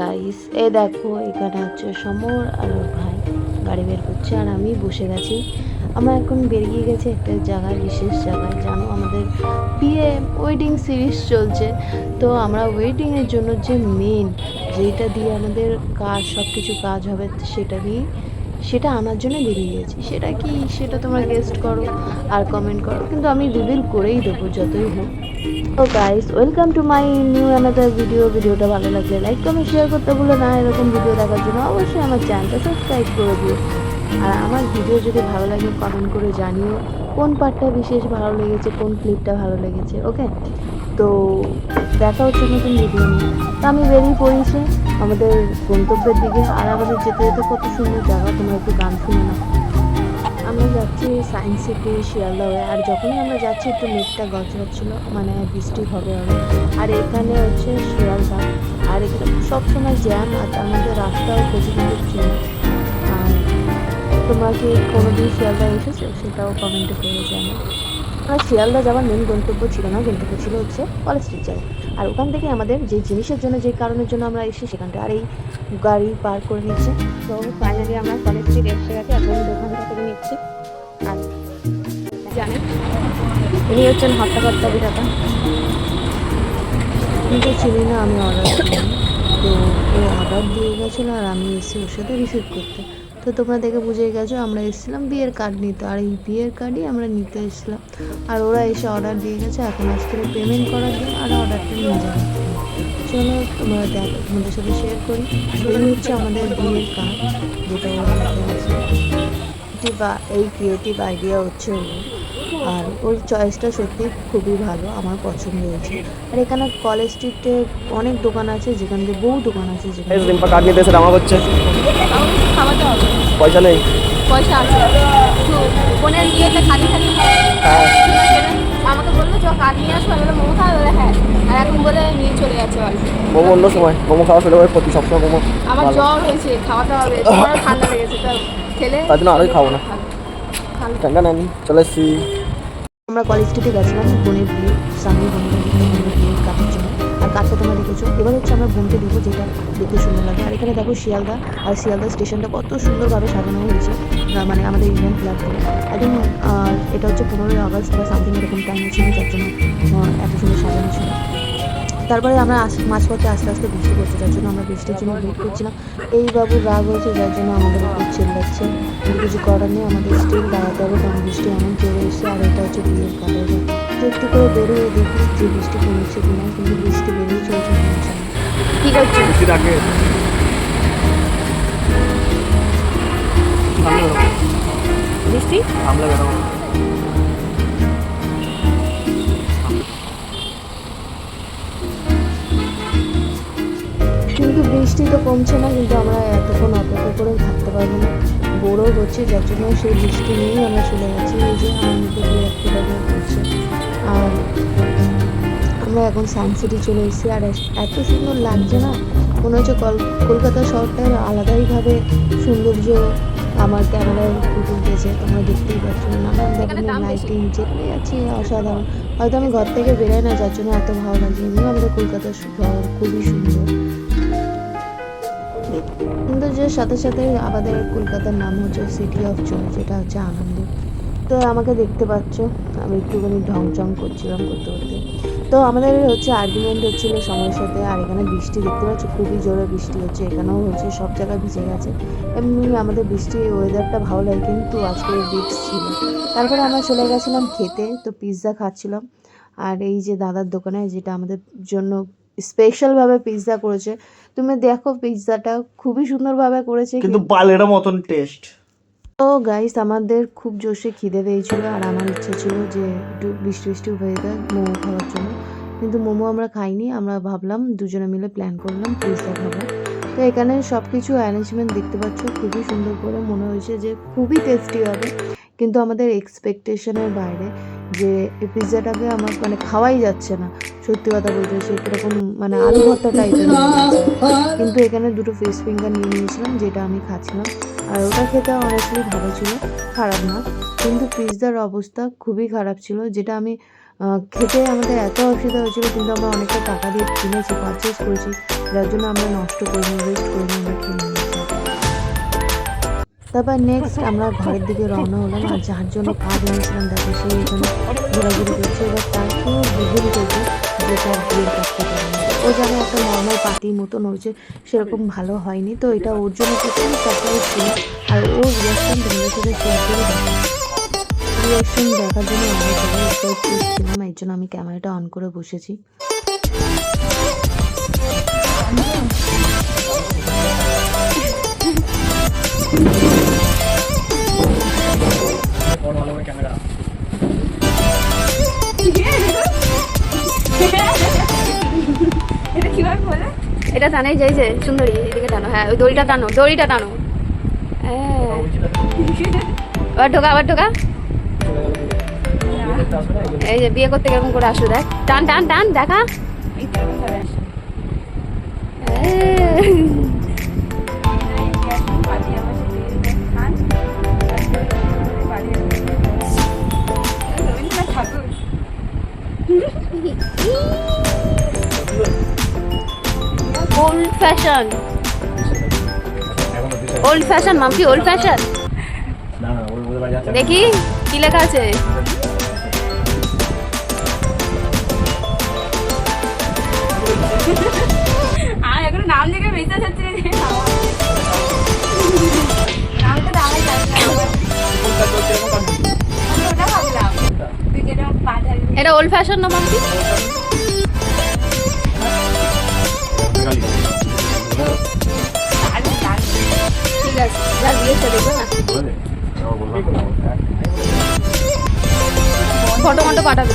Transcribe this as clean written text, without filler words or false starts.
Guys এই দেখো এখানে হচ্ছে সমর আর ওর ভাই গাড়ি বের করছে আর আমি বসে গেছি। আমরা এখন বেরিয়ে গেছি একটা জায়গায়, বিশেষ জায়গায়। জানো আমাদের বিয়ে ওয়েডিং সিরিজ চলছে, তো আমরা ওয়েডিংয়ের জন্য যে মেন যেটা দিয়ে আমাদের কাজ সব কিছু কাজ হবে সেটা আনার জন্য বেরিয়ে গেছি। সেটা কি সেটা তোমরা গেস্ট করো আর কমেন্ট করো, কিন্তু আমি রিভিল করেই দেবো যতই হোক। তো guys welcome to my new another ভিডিওটা ভালো লাগলে লাইক কমেন্ট শেয়ার করতে ভুলো না। এরকম ভিডিও দেখার জন্য অবশ্যই আমার চ্যানেলটা সাবস্ক্রাইব করে দিও। আর আমার ভিডিও যদি ভালো লাগে কমেন্ট করে জানিও কোন পার্টটা বিশেষ ভালো লেগেছে, কোন ক্লিপটা ভালো লেগেছে। ওকে, তো দেখা হচ্ছে নতুন ভিডিও নিয়ে। তো আমি বেরিয়ে পড়েছি আমাদের গন্তব্যের দিকে। আর আমাদের যেতে যেতে কত সুন্দর জায়গা, তোমরা একটু গান শুনে না। আমরা যাচ্ছি সায়েন্স সিটি শিয়ালদা হয়ে। আর যখনই আমরা যাচ্ছি একটু মেঘটা গজগজ, মানে বৃষ্টি হবে। আর এখানে হচ্ছে শিয়ালদা, আর এখানে সবসময় জ্যাম, আর তার মধ্যে রাস্তাও প্রচুর ছিল। আর তোমরা কি কোনোদিন শিয়ালদা এসেছো সেটাও কমেন্টে করে জানো। আর শিয়ালদা যাওয়ার মেন গন্তব্য ছিল না, গন্তব্য ছিল হচ্ছে কলেজ স্ট্রিট যাওয়া। আর ওখান থেকে আমাদের যে জিনিসের জন্য, যে কারণের জন্য আমরা এসেছি সেখানটা। আর এই গাড়ি পার করে নিচ্ছে। তো ফাইনালি আমরা কলেজ স্ট্রিট এসে গেছি, এখন দোকানটা থেকে নিচ্ছি। আর জানেন ইনি হচ্ছেন হর্তাকর্তা বিধাতা, কিন্তু চিনি না, আমি অর্ডার দিলাম। তো ও অর্ডার দিয়ে গেছিলো আর আমি এসেছি ওর সাথে রিসিভ করতে। তো তোমরা দেখে বুঝে গেছো আমরা এসেছিলাম বিয়ের কার্ড নিতে, আর এই বিয়ের কার্ডই আমরা নিতে এসেছিলাম। আর ওরা এসে অর্ডার দিয়ে গেছে, এখন আসতে পেমেন্ট করার জন্য আর অর্ডারটা নিয়ে যাবে। চলো তোমরা দেখো, তোমাদের সাথে শেয়ার করি। এই হচ্ছে আমাদের বিয়ের কার্ড, যেটা ওরা নিতে গেছে। বা এই ক্রিয়েটিভ আইডিয়া হচ্ছে ওর, আর ওর চয়েসটা সত্যি খুবই ভালো, আমার পছন্দ হয়েছে। আর এখানে কলেজ স্ট্রিটে অনেক দোকান আছে, যেখান থেকে বহু দোকান আছে যেখানে কার্ড নিতে এসে আমার হচ্ছে খাওয়াতে হবে, পয়সা নেই। পয়সা আছে বোনের বিয়েতে খালি খালি আমাকে বললো চ কার্ড নিয়ে আসবো, আমি বললাম মোমো খাওয়া বলে হ্যাঁ, আর এখন বলে নিয়ে চলে যাচ্ছে বাড়ি। মোমো অন্য সময়, মোমো খাওয়া শুরু হয় প্রতি সবসময় মোমো। আমার জ্বর হয়েছে, খাওয়াতে হবে, তোমারও ঠান্ডা লেগেছে, তো খেলে তার জন্য আরোই খাবো না, ঠান্ডা নেন চলে এসছি। আমরা কলেজ স্ট্রিটে গেছিলাম বোনের বিয়ে, সামনে বোনের বিয়ের কাজের জন্য। আর কাজটা তোমরা দেখেছো। এবার হচ্ছে আমরা বোনকে দেবো, যেটা দেখতে সুন্দর লাগে। আর এখানে দেখো শিয়ালদা, আর শিয়ালদা স্টেশনটা কত সুন্দরভাবে সাজানো হয়েছে, মানে আমাদের ইন্ডিয়ান ফ্ল্যাগ দিয়ে একদম। এটা হচ্ছে 15ই আগস্ট বা সামথিং এরকম টাইম ছিল, যার জন্য এত সুন্দর সাজানো ছিল। তারপরে আমরা মাঝপথে আস্তে আস্তে বৃষ্টি পড়ছে, যার জন্য আমরা বৃষ্টির জন্য ওয়েট করছিলাম। এই বাবুর রাগ হয়েছে, যার জন্য আমাদের উপর চিল্লাচ্ছে, কিন্তু কিছু করার নেই, আমাদের স্টিল দাঁড়াতে হবে, কারণ বৃষ্টি এমন জোরে এসেছে। আর এটা হচ্ছে বিয়ের কালের। তো একটু করে বেরোয় দেখি যে বৃষ্টি কমেছে কিনা, কিন্তু বৃষ্টি বেরিয়ে চলছে কমছে না। ঠিক আছে বৃষ্টি কিন্তু বৃষ্টি তো কমছে না, কিন্তু আমরা এতক্ষণ অপেক্ষা করে থাকতে পারবো না, বোরও হচ্ছে, যার জন্য সেই বৃষ্টি নিয়েই আমরা চলে যাচ্ছি। এই যে আমার মধ্যে দু একটু ব্যবহার করছে। আর আমরা এখন সায়েন্স সিটি চলে এসেছি। আর এত সুন্দর লাগছে না, মনে হচ্ছে কলকাতা শহরটার আলাদাইভাবে সৌন্দর্য আমার ক্যামেরায় ফুটে উঠেছে। তোমরা দেখতেই পাচ্ছ, নানান ধরনের লাইটিং যেখানে যাচ্ছি অসাধারণ। হয়তো আমি ঘর থেকে বেরোই না, যার জন্য এত ভালো লাগছে। এমনিও আমাদের কলকাতার শহর খুবই সুন্দর। সৌন্দর্যের সাথে সাথে আমাদের কলকাতার নাম হচ্ছে সিটি অফ জয়, যেটা হচ্ছে আনন্দ। তো আমাকে দেখতে পাচ্ছ আমি একটুখানি ঢংচং করছিলাম করতে করতে। তো আমাদের হচ্ছে আর্গুমেন্ট হচ্ছিলো সময়ের সাথে। আর এখানে বৃষ্টি দেখতে পাচ্ছ, খুবই জোরে বৃষ্টি হচ্ছে, এখানেও হচ্ছে, সব জায়গায় ভিজে গেছে। এমনি আমাদের বৃষ্টি ওয়েদারটা ভালো লাগে, কিন্তু আজকে রিস্ক ছিল। তারপরে আমরা চলে গেছিলাম খেতে, তো পিৎজা খাচ্ছিলাম। আর এই যে দাদার দোকানে, যেটা আমাদের জন্য স্পেশালভাবে পিৎজা করেছে। তুমি দেখো পিৎজাটা খুবই সুন্দরভাবে করেছে, কিন্তু বালের মতন টেস্ট। তো গাইস আমাদের খুব জোশে খিদে পেয়েছিল, আর আমার ইচ্ছে ছিল যে একটু বৃষ্টি বৃষ্টি ওয়েদার মোমো খাওয়ার জন্য, কিন্তু মোমো আমরা খাইনি। আমরা ভাবলাম দুজনে মিলে প্ল্যান করলাম পিৎজা খাবো। তো এখানে সব কিছু অ্যারেঞ্জমেন্ট দেখতে পাচ্ছ, খুবই সুন্দর করে, মনে হয়েছে যে খুবই টেস্টি হবে, কিন্তু আমাদের এক্সপেকটেশনের বাইরে। যে এই পিৎজাটাকে আমার মানে খাওয়াই যাচ্ছে না, সত্যি কথা বলতে। সে কীরকম মানে আলু ভর্তা টাইপের হয়ে গেছে। কিন্তু এখানে দুটো ফিশ ফিঙ্গার নিয়ে নিয়েছিলাম, যেটা আমি খাচ্ছিলাম। আর ওটা খেতে অনেস্টলি ভালো ছিল, খারাপ না। কিন্তু পিৎজার অবস্থা খুবই খারাপ ছিল, যেটা আমি খেতে আমাদের এত অসুবিধা হয়েছিল, কিন্তু আমরা অনেকটা টাকা দিয়ে কিনেছি, পারচেস করেছি, যার জন্য আমরা নষ্ট করিনি, ওয়েস্ট করিনি, আমরা কিনে নিয়েছি। তারপর নেক্সট আমরা ঘরের দিকে রওনা হলাম। আর যার জন্য কাজ এনেছিলাম দেখো সে এখানে ঘোরাঘুরি করছে। এবার তাকেও বুঝিয়ে করছে যে তার বিয়ের কাজ করতে হবে। ও যেন একটা নর্মাল পার্টির মতন হয়েছে, সেরকম ভালো হয়নি। তো এটা ওর জন্য প্রচুর সারপ্রাইজ ছিল। আর ওর রিয়াকশন তোমাদের সাথে শেয়ার করে দেখো, রিয়াকশন দেখার জন্য আমরা সবাই এক্সাইটেড ছিলাম, এর জন্য আমি ক্যামেরাটা অন করে বসেছি। এটা কিভাবে বলে? এটা টানাই যাই যে সুন্দরী, এদিকে টানো। হ্যাঁ ওই দড়িটা টানো, দড়িটা টানো। হ্যাঁ আবার ঢোকা, আবার ঢোকা। এই যে বিয়ে করতে কেমন করে আসো, দেখ টান টান টান দেখা। Old fashion, old fashion Mampi, old fashion. দেখি কি লেখা আছে। আর এখন নাম দেখে বিশ্বাস হচ্ছে এটা ওল্ড ফ্যাশন না মাম্পি? ঠিক আছে, যা দিয়েছে দেখবে না, ফটো মটো পাঠাবে।